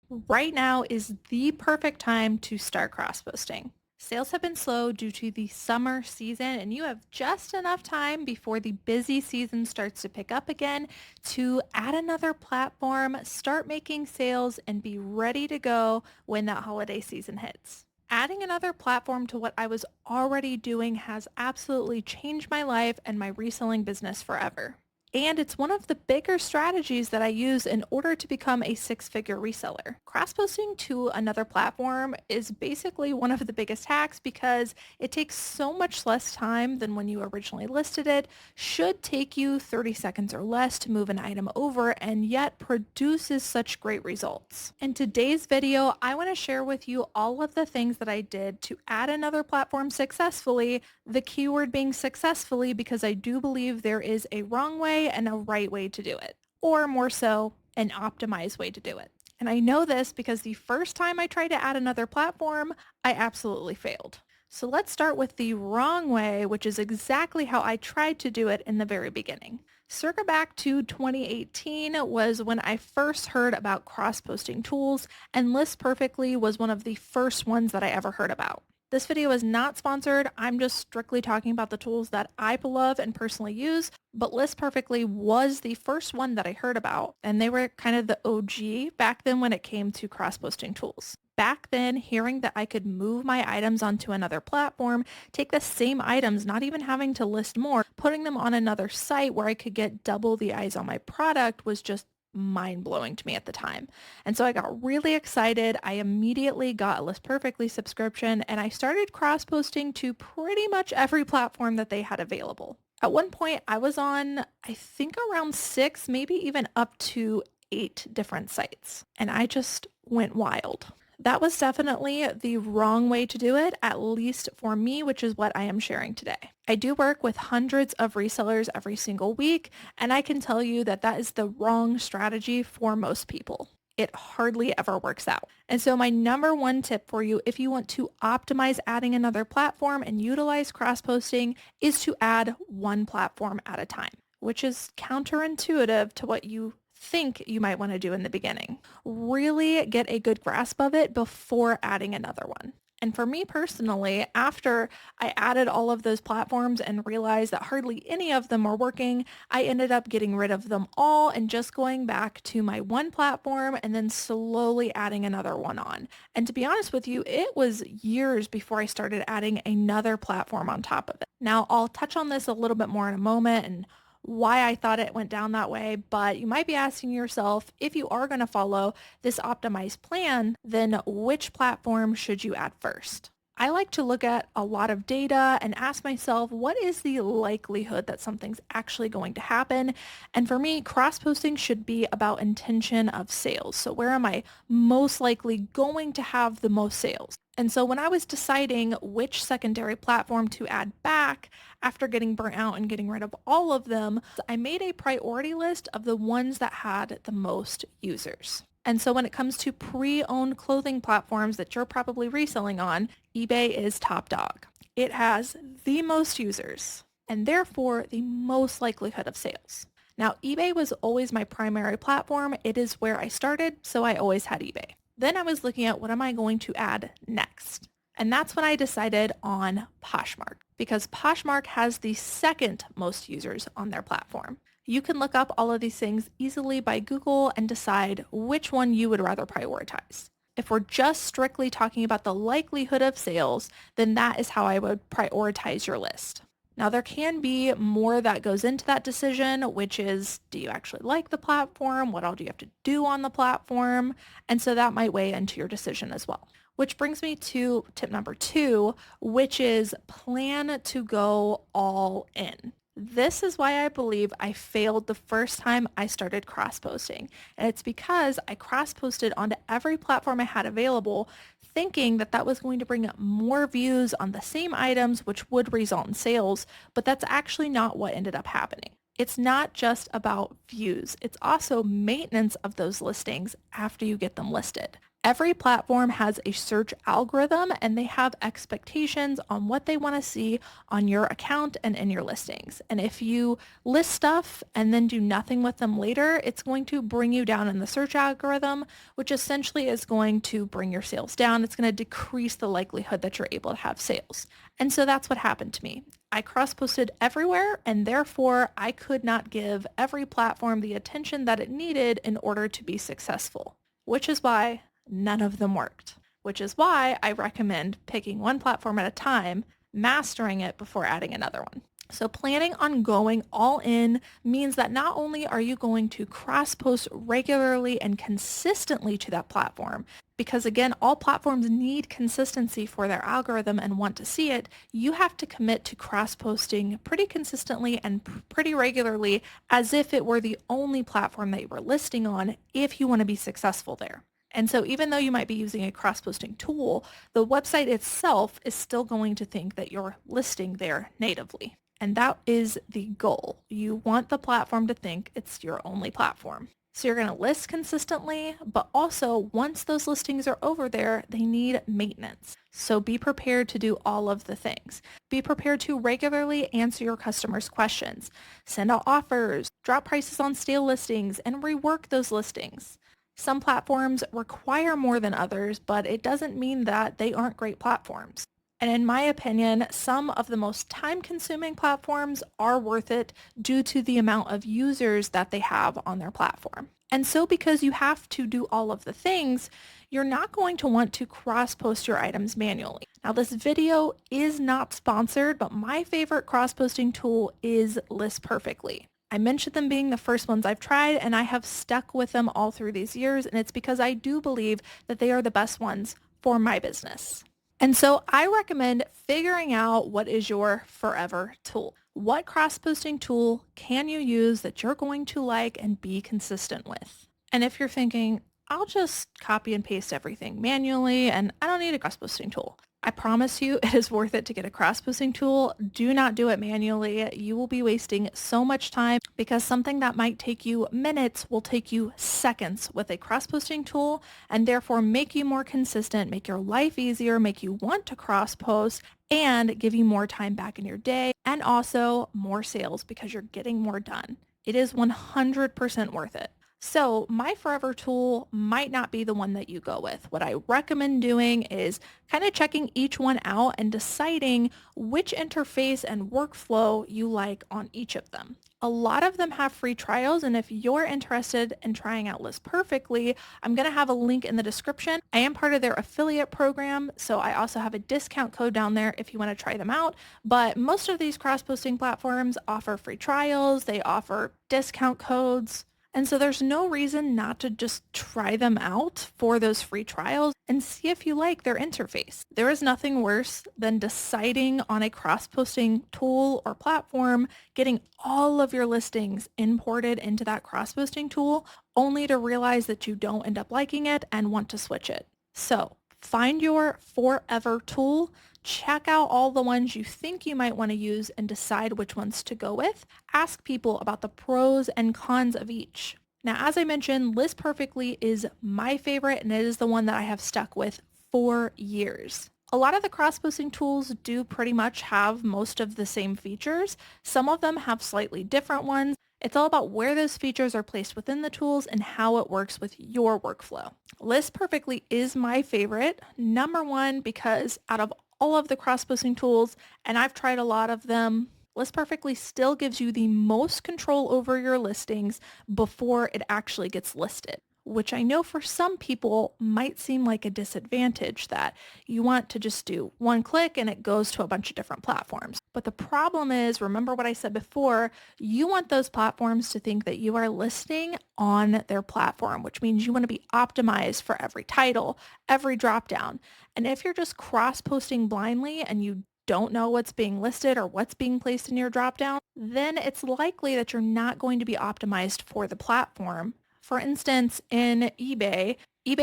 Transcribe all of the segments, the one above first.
Right now is the perfect time to start cross-posting. Sales have been slow due to the summer season, and you have just enough time before the busy season starts to pick up again to add another platform, start making sales, and be ready to go when that holiday season hits. Adding another platform to what I was already doing has absolutely changed my life and my reselling business forever. And it's one of the bigger strategies that I use in order to become a six-figure reseller. Cross-posting to another platform is basically one of the biggest hacks because it takes so much less time than when you originally listed it, should take you 30 seconds or less to move an item over, and yet produces such great results. In today's video, I want to share with you all of the things that I did to add another platform successfully, the keyword being successfully because I do believe there is a wrong way and a right way to do it, or more so, an optimized way to do it. And I know this because the first time I tried to add another platform, I absolutely failed. So let's start with the wrong way, which is exactly how I tried to do it in the very beginning. Circa back to 2018 was when I first heard about cross-posting tools, and List Perfectly was one of the first ones that I ever heard about. This video is not sponsored. I'm just strictly talking about the tools that I love and personally use, but List Perfectly was the first one that I heard about, and they were kind of the OG back then when it came to cross-posting tools. Back then, hearing that I could move my items onto another platform, take the same items, not even having to list more, putting them on another site where I could get double the eyes on my product was just mind-blowing to me at the time. And so I got really excited. I immediately got a List Perfectly subscription and I started cross-posting to pretty much every platform that they had available. At one point, I was on, I think around 6, maybe even up to 8 different sites. And I just went wild. That was definitely the wrong way to do it, at least for me, which is what I am sharing today. I do work with hundreds of resellers every single week, and I can tell you that that is the wrong strategy for most people. It hardly ever works out. And so my number one tip for you, if you want to optimize adding another platform and utilize cross-posting, is to add one platform at a time, which is counterintuitive to what you think you might want to do in the beginning. Really get a good grasp of it before adding another one. And for me personally, after I added all of those platforms and realized that hardly any of them were working, I ended up getting rid of them all and just going back to my one platform and then slowly adding another one on. And to be honest with you, it was years before I started adding another platform on top of it. Now, I'll touch on this a little bit more in a moment and why I thought it went down that way, but you might be asking yourself, if you are going to follow this optimized plan, then which platform should you add first? I like to look at a lot of data and ask myself, what is the likelihood that something's actually going to happen? And for me, cross-posting should be about intention of sales. So where am I most likely going to have the most sales? And so when I was deciding which secondary platform to add back after getting burnt out and getting rid of all of them, I made a priority list of the ones that had the most users. And so when it comes to pre-owned clothing platforms that you're probably reselling on, eBay is top dog. It has the most users and therefore the most likelihood of sales. Now, eBay was always my primary platform. It is where I started, so I always had eBay. Then I was looking at what am I going to add next? And that's when I decided on Poshmark because Poshmark has the second most users on their platform. You can look up all of these things easily by Google and decide which one you would rather prioritize. If we're just strictly talking about the likelihood of sales, then that is how I would prioritize your list. Now, there can be more that goes into that decision, which is, do you actually like the platform? What all do you have to do on the platform? And so that might weigh into your decision as well. Which brings me to tip number 2, which is plan to go all in. This is why I believe I failed the first time I started cross-posting. And it's because I cross-posted onto every platform I had available, thinking that that was going to bring up more views on the same items, which would result in sales, but that's actually not what ended up happening. It's not just about views. It's also maintenance of those listings after you get them listed. Every platform has a search algorithm and they have expectations on what they want to see on your account and in your listings. And if you list stuff and then do nothing with them later, it's going to bring you down in the search algorithm, which essentially is going to bring your sales down. It's going to decrease the likelihood that you're able to have sales. And so that's what happened to me. I cross-posted everywhere, and therefore I could not give every platform the attention that it needed in order to be successful, which is why none of them worked, which is why I recommend picking one platform at a time, mastering it before adding another one. So planning on going all in means that not only are you going to cross-post regularly and consistently to that platform, because again, all platforms need consistency for their algorithm and want to see it, you have to commit to cross-posting pretty consistently and pretty regularly as if it were the only platform that you were listing on if you want to be successful there. And so even though you might be using a cross-posting tool, the website itself is still going to think that you're listing there natively. And that is the goal. You want the platform to think it's your only platform. So you're going to list consistently, but also once those listings are over there, they need maintenance. So be prepared to do all of the things. Be prepared to regularly answer your customers' questions, send out offers, drop prices on stale listings, and rework those listings. Some platforms require more than others, but it doesn't mean that they aren't great platforms. And in my opinion, some of the most time-consuming platforms are worth it due to the amount of users that they have on their platform. And so because you have to do all of the things, you're not going to want to cross-post your items manually. Now, this video is not sponsored, but my favorite cross-posting tool is List Perfectly. I mentioned them being the first ones I've tried, and I have stuck with them all through these years, and it's because I do believe that they are the best ones for my business. And so I recommend figuring out what is your forever tool. What cross-posting tool can you use that you're going to like and be consistent with? And if you're thinking, I'll just copy and paste everything manually and I don't need a cross-posting tool, I promise you it is worth it to get a cross-posting tool. Do not do it manually. You will be wasting so much time because something that might take you minutes will take you seconds with a cross-posting tool and therefore make you more consistent, make your life easier, make you want to cross-post and give you more time back in your day and also more sales because you're getting more done. It is 100% worth it. So my forever tool might not be the one that you go with. What I recommend doing is kind of checking each one out and deciding which interface and workflow you like on each of them. A lot of them have free trials, and if you're interested in trying out List Perfectly, I'm going to have a link in the description. I am part of their affiliate program, so I also have a discount code down there if you want to try them out. But most of these cross-posting platforms offer free trials. They offer discount codes. And so there's no reason not to just try them out for those free trials and see if you like their interface. There is nothing worse than deciding on a cross-posting tool or platform, getting all of your listings imported into that cross-posting tool, only to realize that you don't end up liking it and want to switch it. So find your forever tool. Check out all the ones you think you might want to use and decide which ones to go with. Ask people about the pros and cons of each. Now, as I mentioned, List Perfectly is my favorite and it is the one that I have stuck with for years. A lot of the cross-posting tools do pretty much have most of the same features. Some of them have slightly different ones. It's all about where those features are placed within the tools and how it works with your workflow. List Perfectly is my favorite, number one, because out of all of the cross-posting tools, and I've tried a lot of them, List Perfectly still gives you the most control over your listings before it actually gets listed, which I know for some people might seem like a disadvantage that you want to just do one click and it goes to a bunch of different platforms. But the problem is, remember what I said before, you want those platforms to think that you are listing on their platform, which means you want to be optimized for every title, every dropdown. And if you're just cross-posting blindly and you don't know what's being listed or what's being placed in your dropdown, then it's likely that you're not going to be optimized for the platform. For instance, in eBay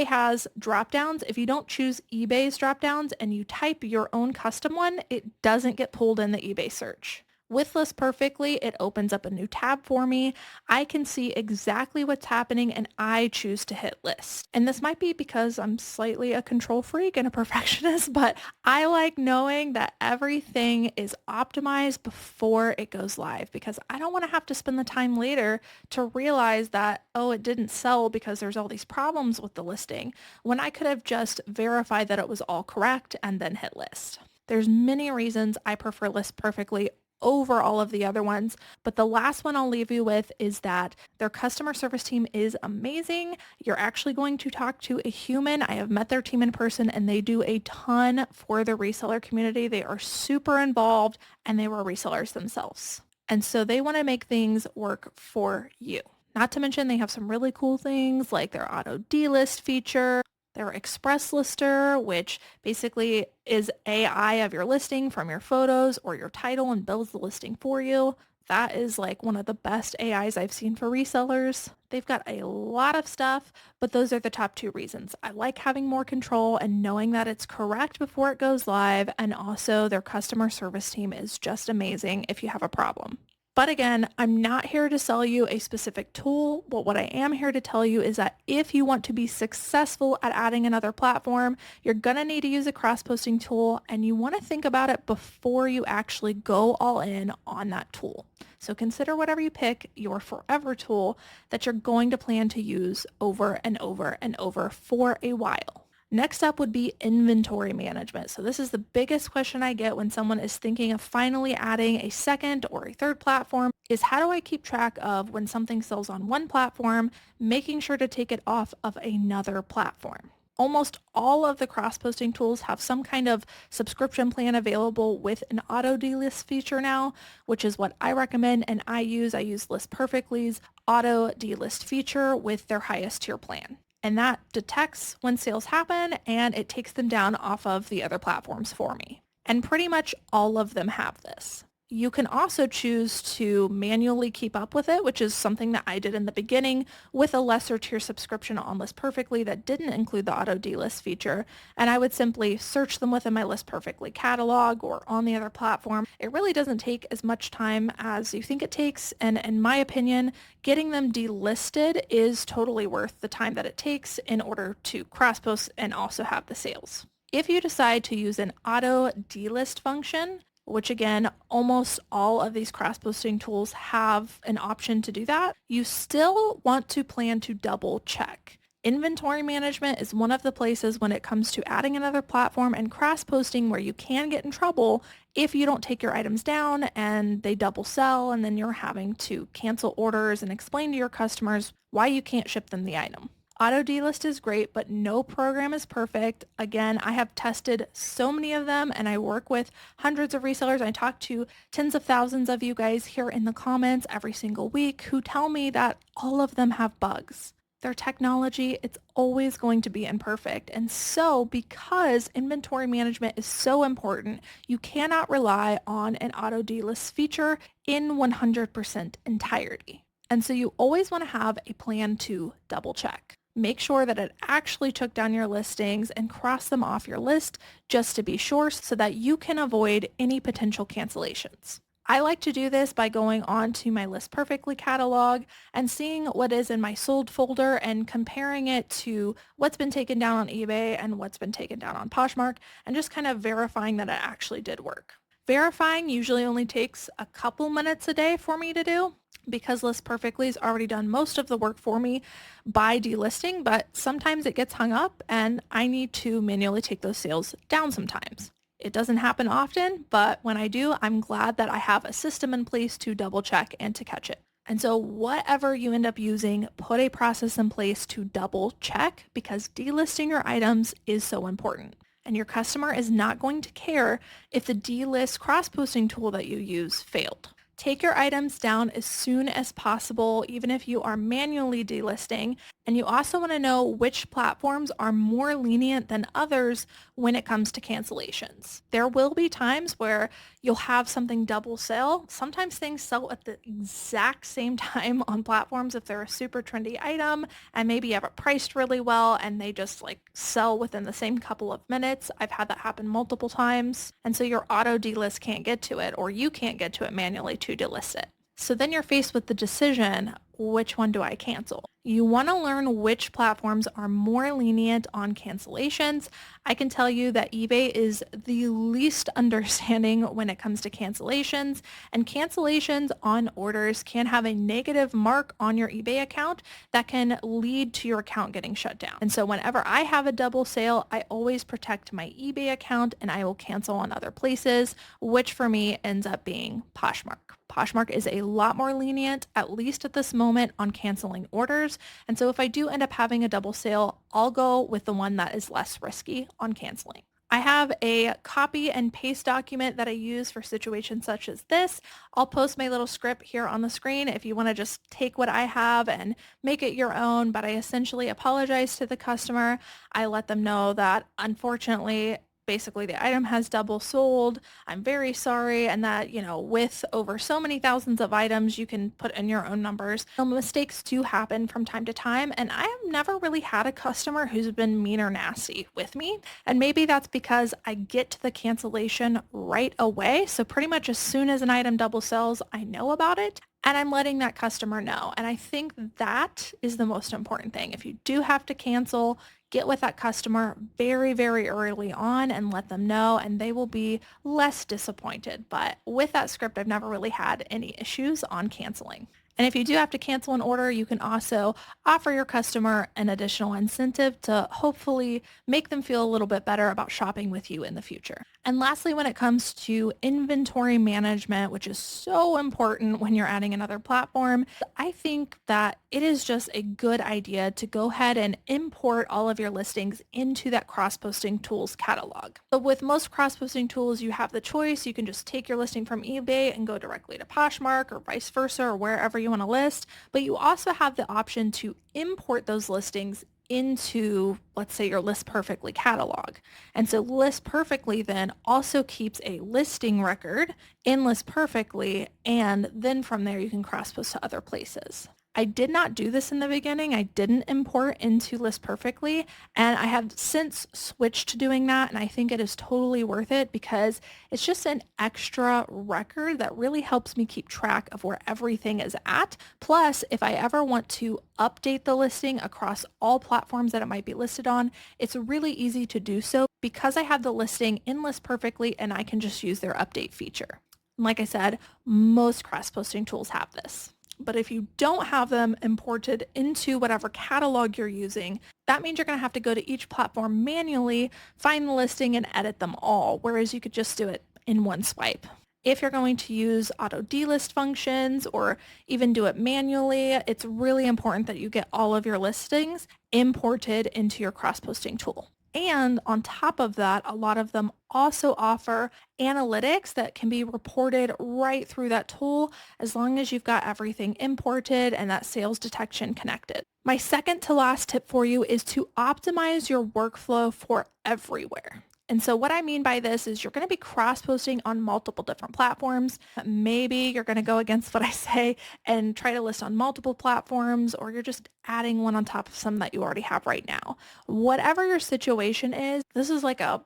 has dropdowns. If you don't choose eBay's dropdowns and you type your own custom one, it doesn't get pulled in the eBay search, With List Perfectly, it opens up a new tab for me. I can see exactly what's happening and I choose to hit list. And this might be because I'm slightly a control freak and a perfectionist, but I like knowing that everything is optimized before it goes live because I don't want to have to spend the time later to realize that, oh, it didn't sell because there's all these problems with the listing when I could have just verified that it was all correct and then hit list. There's many reasons I prefer List Perfectly over all of the other ones. But the last one I'll leave you with is that their customer service team is amazing. You're actually going to talk to a human. I have met their team in person and they do a ton for the reseller community. They are super involved and they were resellers themselves. And so they want to make things work for you. Not to mention they have some really cool things like their auto delist feature, their express lister, which basically is AI of your listing from your photos or your title and builds the listing for you. That is like one of the best AIs I've seen for resellers. They've got a lot of stuff, but those are the top two reasons. I like having more control and knowing that it's correct before it goes live. And also their customer service team is just amazing if you have a problem. But again, I'm not here to sell you a specific tool, but what I am here to tell you is that if you want to be successful at adding another platform, you're going to need to use a cross-posting tool and you want to think about it before you actually go all in on that tool. So consider whatever you pick your forever tool that you're going to plan to use over and over and over for a while. Next up would be inventory management. So this is the biggest question I get when someone is thinking of finally adding a second or a third platform is how do I keep track of when something sells on one platform, making sure to take it off of another platform. Almost all of the cross-posting tools have some kind of subscription plan available with an auto delist feature now, which is what I recommend and I use. I use List Perfectly's auto delist feature with their highest tier plan. And that detects when sales happen and it takes them down off of the other platforms for me. And pretty much all of them have this. You can also choose to manually keep up with it, which is something that I did in the beginning with a lesser tier subscription on List Perfectly that didn't include the auto delist feature. And I would simply search them within my List Perfectly catalog or on the other platform. It really doesn't take as much time as you think it takes. And in my opinion, getting them delisted is totally worth the time that it takes in order to cross-post and also have the sales. If you decide to use an auto delist function, which again, almost all of these cross-posting tools have an option to do that, you still want to plan to double check. Inventory management is one of the places when it comes to adding another platform and cross-posting where you can get in trouble if you don't take your items down and they double sell and then you're having to cancel orders and explain to your customers why you can't ship them the item. Auto delist is great, but no program is perfect. Again, I have tested so many of them and I work with hundreds of resellers. I talk to tens of thousands of you guys here in the comments every single week who tell me that all of them have bugs. Their technology, it's always going to be imperfect. And so because inventory management is so important, you cannot rely on an auto delist feature in 100% entirety. And so you always want to have a plan to double check. Make sure that it actually took down your listings and cross them off your list just to be sure so that you can avoid any potential cancellations. I like to do this by going on to my List Perfectly catalog and seeing what is in my sold folder and comparing it to what's been taken down on eBay and what's been taken down on Poshmark and just kind of verifying that it actually did work. Verifying usually only takes a couple minutes a day for me to do because List Perfectly has already done most of the work for me by delisting, but sometimes it gets hung up and I need to manually take those sales down sometimes. It doesn't happen often, but when I do, I'm glad that I have a system in place to double check and to catch it. And so whatever you end up using, put a process in place to double check because delisting your items is so important. And your customer is not going to care if the delist cross-posting tool that you use failed. Take your items down as soon as possible, even if you are manually delisting. And you also want to know which platforms are more lenient than others when it comes to cancellations. There will be times where you'll have something double sell. Sometimes things sell at the exact same time on platforms if they're a super trendy item and maybe you have it priced really well and they just like sell within the same couple of minutes. I've had that happen multiple times. And so your auto delist can't get to it or you can't get to it manually to delist it. So then you're faced with the decision, which one do I cancel? You want to learn which platforms are more lenient on cancellations. I can tell you that eBay is the least understanding when it comes to cancellations, and cancellations on orders can have a negative mark on your eBay account that can lead to your account getting shut down. And so whenever I have a double sale, I always protect my eBay account and I will cancel on other places, which for me ends up being Poshmark. Poshmark is a lot more lenient, at least at this moment, on canceling orders. And so if I do end up having a double sale, I'll go with the one that is less risky on canceling. I have a copy and paste document that I use for situations such as this. I'll post my little script here on the screen if you want to just take what I have and make it your own, but I essentially apologize to the customer. I let them know that unfortunately basically the item has double sold. I'm very sorry. And that, with over so many thousands of items, you can put in your own numbers. Mistakes do happen from time to time. And I have never really had a customer who's been mean or nasty with me. And maybe that's because I get to the cancellation right away. So pretty much as soon as an item double sells, I know about it. And I'm letting that customer know. And I think that is the most important thing. If you do have to cancel, get with that customer very, very early on and let them know, and they will be less disappointed. But with that script, I've never really had any issues on canceling. And if you do have to cancel an order, you can also offer your customer an additional incentive to hopefully make them feel a little bit better about shopping with you in the future. And lastly, when it comes to inventory management, which is so important when you're adding another platform, I think that it is just a good idea to go ahead and import all of your listings into that cross-posting tools catalog. So with most cross-posting tools, you have the choice. You can just take your listing from eBay and go directly to Poshmark or vice versa or wherever you want to list, but you also have the option to import those listings into, let's say, your List Perfectly catalog. And so List Perfectly then also keeps a listing record in List Perfectly, and then from there you can cross-post to other places. I did not do this in the beginning. I didn't import into List Perfectly, and I have since switched to doing that, and I think it is totally worth it because it's just an extra record that really helps me keep track of where everything is at. Plus, if I ever want to update the listing across all platforms that it might be listed on, it's really easy to do so because I have the listing in List Perfectly and I can just use their update feature. Like I said, most cross-posting tools have this. But if you don't have them imported into whatever catalog you're using, that means you're going to have to go to each platform manually, find the listing, and edit them all, whereas you could just do it in one swipe. If you're going to use auto delist functions or even do it manually, it's really important that you get all of your listings imported into your cross-posting tool. And on top of that, a lot of them also offer analytics that can be reported right through that tool as long as you've got everything imported and that sales detection connected. My second to last tip for you is to optimize your workflow for everywhere. And so what I mean by this is you're going to be cross-posting on multiple different platforms. Maybe you're going to go against what I say and try to list on multiple platforms, or you're just adding one on top of some that you already have right now. Whatever your situation is, this is like a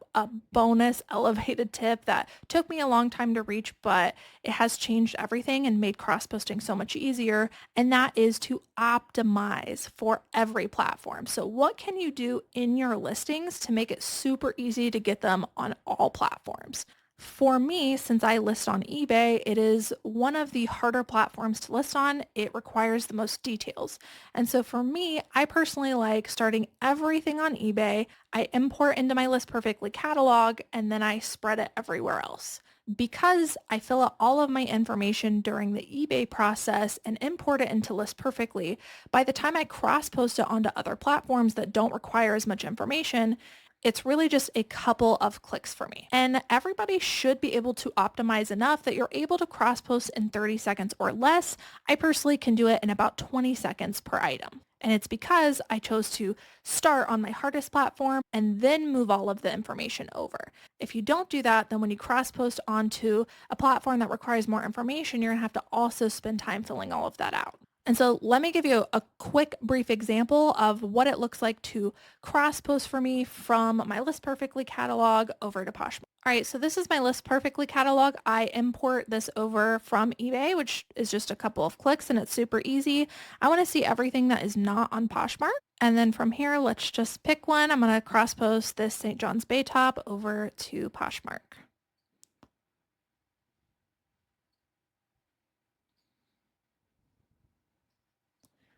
bonus elevated tip that took me a long time to reach, but it has changed everything and made cross-posting so much easier. And that is to optimize for every platform. So what can you do in your listings to make it super easy to get them on all platforms? For me, since I list on eBay, it is one of the harder platforms to list on. It requires the most details. And so for me, I personally like starting everything on eBay. I import into my List Perfectly catalog, and then I spread it everywhere else. Because I fill out all of my information during the eBay process and import it into List Perfectly, by the time I cross-post it onto other platforms that don't require as much information, it's really just a couple of clicks for me. And everybody should be able to optimize enough that you're able to cross-post in 30 seconds or less. I personally can do it in about 20 seconds per item. And it's because I chose to start on my hardest platform and then move all of the information over. If you don't do that, then when you cross post onto a platform that requires more information, you're going to have to also spend time filling all of that out. And so let me give you a quick brief example of what it looks like to cross post for me from my List Perfectly catalog over to Poshmark. All right, so this is my List Perfectly catalog. I import this over from eBay, which is just a couple of clicks and it's super easy. I want to see everything that is not on Poshmark. And then from here, let's just pick one. I'm going to cross post this St. John's Bay top over to Poshmark.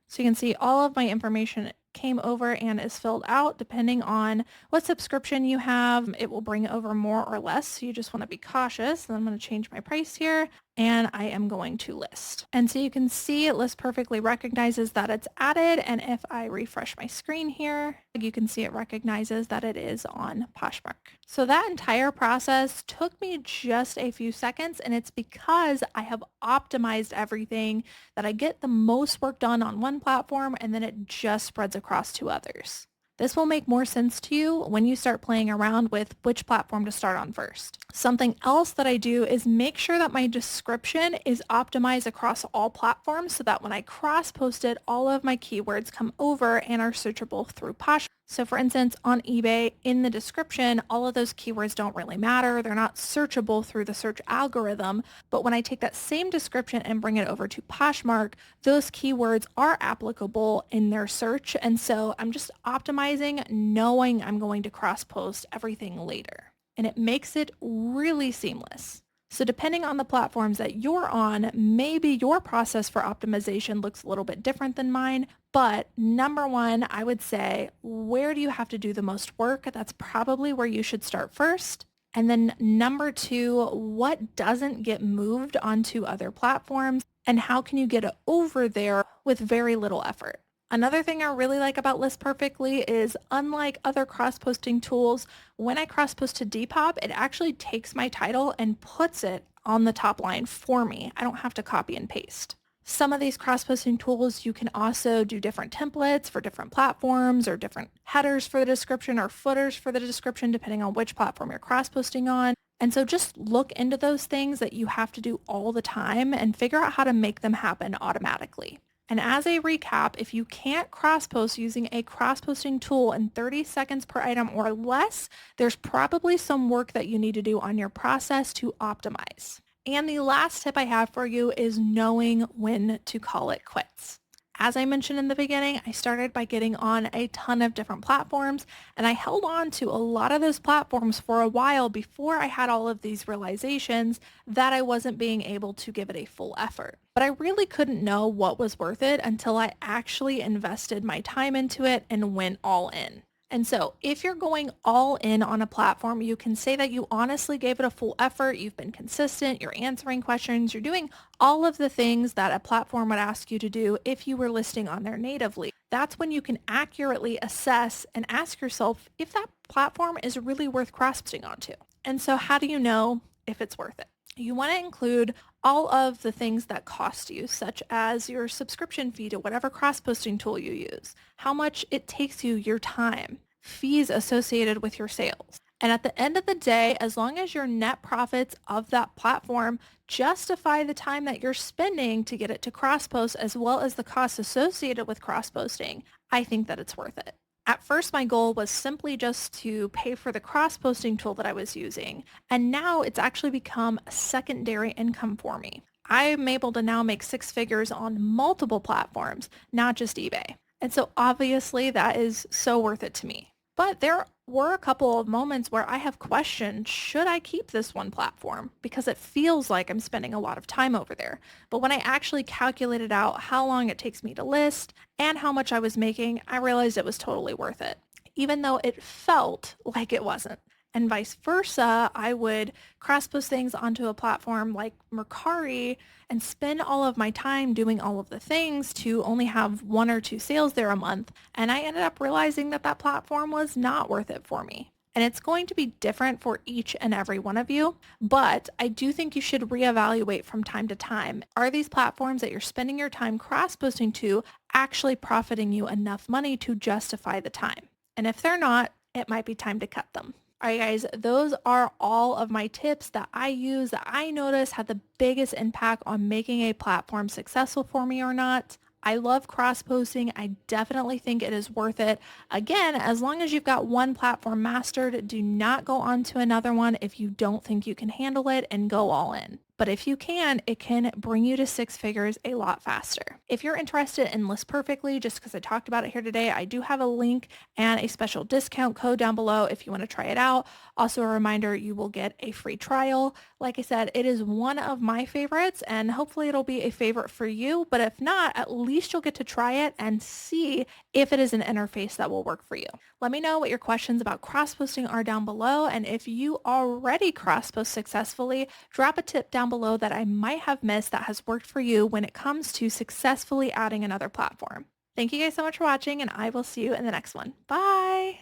So you can see all of my information came over and is filled out depending on what subscription you have. It will bring over more or less. So you just want to be cautious. And I'm going to change my price here and I am going to list. And so you can see it List Perfectly recognizes that it's added. And if I refresh my screen here, you can see it recognizes that it is on Poshmark. So that entire process took me just a few seconds, and it's because I have optimized everything that I get the most work done on one platform and then it just spreads across to others. This will make more sense to you when you start playing around with which platform to start on first. Something else that I do is make sure that my description is optimized across all platforms so that when I cross post it, all of my keywords come over and are searchable through Poshmark. So for instance, on eBay, in the description, all of those keywords don't really matter. They're not searchable through the search algorithm. But when I take that same description and bring it over to Poshmark, those keywords are applicable in their search. And so I'm just optimizing, knowing I'm going to cross-post everything later. And it makes it really seamless. So depending on the platforms that you're on, maybe your process for optimization looks a little bit different than mine. But number one, I would say, where do you have to do the most work? That's probably where you should start first. And then number two, what doesn't get moved onto other platforms? And how can you get it over there with very little effort? Another thing I really like about List Perfectly is, unlike other cross-posting tools, when I cross-post to Depop, it actually takes my title and puts it on the top line for me. I don't have to copy and paste. Some of these cross-posting tools, you can also do different templates for different platforms or different headers for the description or footers for the description, depending on which platform you're cross-posting on. And so just look into those things that you have to do all the time and figure out how to make them happen automatically. And as a recap, if you can't cross-post using a cross-posting tool in 30 seconds per item or less, there's probably some work that you need to do on your process to optimize. And the last tip I have for you is knowing when to call it quits. As I mentioned in the beginning, I started by getting on a ton of different platforms, and I held on to a lot of those platforms for a while before I had all of these realizations that I wasn't being able to give it a full effort. But I really couldn't know what was worth it until I actually invested my time into it and went all in. And so if you're going all in on a platform, you can say that you honestly gave it a full effort. You've been consistent. You're answering questions. You're doing all of the things that a platform would ask you to do if you were listing on there natively. That's when you can accurately assess and ask yourself if that platform is really worth cross-posting onto. And so how do you know if it's worth it? You want to include all of the things that cost you, such as your subscription fee to whatever cross-posting tool you use, how much it takes you, your time, fees associated with your sales. And at the end of the day, as long as your net profits of that platform justify the time that you're spending to get it to cross-post, as well as the costs associated with cross-posting, I think that it's worth it. At first, my goal was simply just to pay for the cross-posting tool that I was using, and now it's actually become a secondary income for me. I'm able to now make six figures on multiple platforms, not just eBay. And so obviously that is so worth it to me. But there were a couple of moments where I have questioned, should I keep this one platform? Because it feels like I'm spending a lot of time over there. But when I actually calculated out how long it takes me to list and how much I was making, I realized it was totally worth it, even though it felt like it wasn't. And vice versa, I would cross-post things onto a platform like Mercari and spend all of my time doing all of the things to only have one or two sales there a month. And I ended up realizing that that platform was not worth it for me. And it's going to be different for each and every one of you, but I do think you should reevaluate from time to time. Are these platforms that you're spending your time cross-posting to actually profiting you enough money to justify the time. And if they're not, it might be time to cut them. All right, guys, those are all of my tips that I use that I notice had the biggest impact on making a platform successful for me or not. I love cross-posting. I definitely think it is worth it. Again, as long as you've got one platform mastered, do not go on to another one if you don't think you can handle it, and go all in. But if you can, it can bring you to six figures a lot faster. If you're interested in List Perfectly, just because I talked about it here today, I do have a link and a special discount code down below if you want to try it out. Also a reminder, you will get a free trial. Like I said, it is one of my favorites, and hopefully it'll be a favorite for you. But if not, at least you'll get to try it and see if it is an interface that will work for you. Let me know what your questions about cross-posting are down below. And if you already cross-post successfully, drop a tip down below that I might have missed that has worked for you when it comes to successfully adding another platform. Thank you guys so much for watching, and I will see you in the next one. Bye.